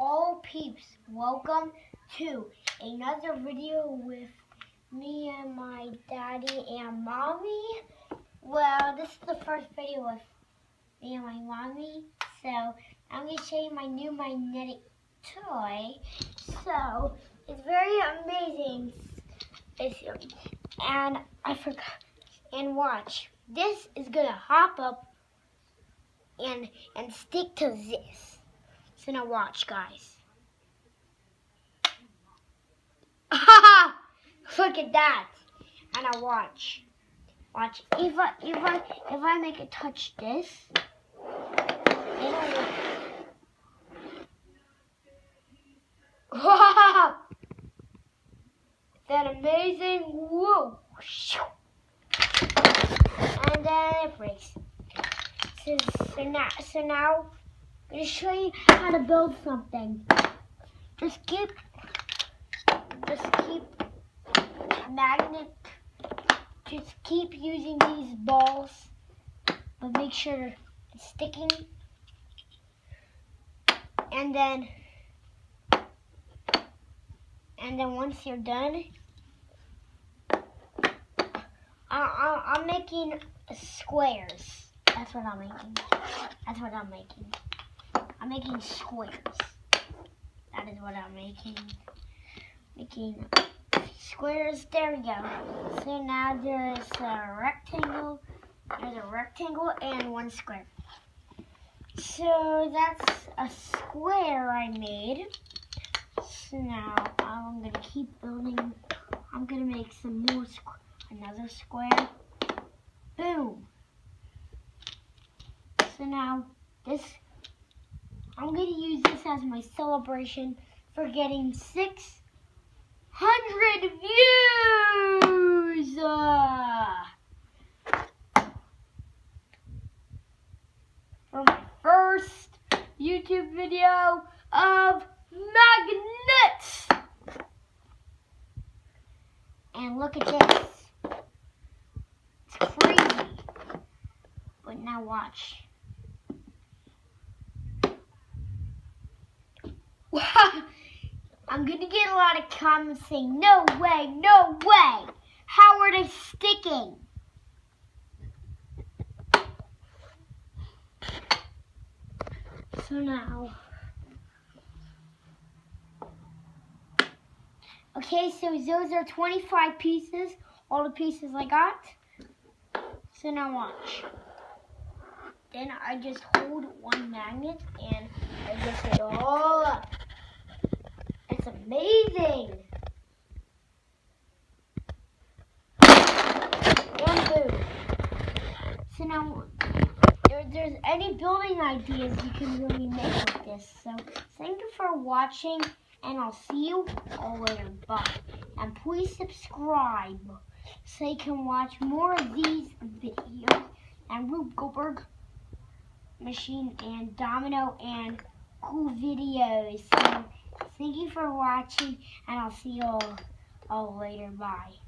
all peeps, welcome to another video with me and my daddy and mommy. Well, this is the first video with me and my mommy, so I'm going to show you my new magnetic toy. So, it's very amazing. And I forgot, and watch, this is going to hop up and stick to this. So now watch, guys. Look at that. And now watch. Watch. If I make it touch this, it'll... Wow! Is that amazing? Whoa! And then it breaks. So now I'm going to show you how to build something. Just keep magnet. Just keep using these balls, but make sure it's sticking. And then once you're done, I'm making squares. That's what I'm making. I'm making squares. That is what I'm making. Making squares. There we go. So now there's a rectangle. There's a rectangle and one square. So that's a square I made. So now I'm gonna keep building. I'm gonna make some more another square. Boom. So now this, I'm going to use this as my celebration for getting 600 views. For my first YouTube video of magnets. And look at this. It's crazy. But now watch. I'm gonna get a lot of comments saying, no way, no way. How are they sticking? So now, okay, so those are 25 pieces, all the pieces I got. So now watch. Then I just hold one magnet and I lift it all up. It's amazing. And boom. So now, if there's any building ideas you can really make with this. So thank you for watching, and I'll see you all later. Bye. And please subscribe so you can watch more of these videos. And Rube Goldberg Machine and Domino and cool videos. So thank you for watching, and I'll see you all later. Bye.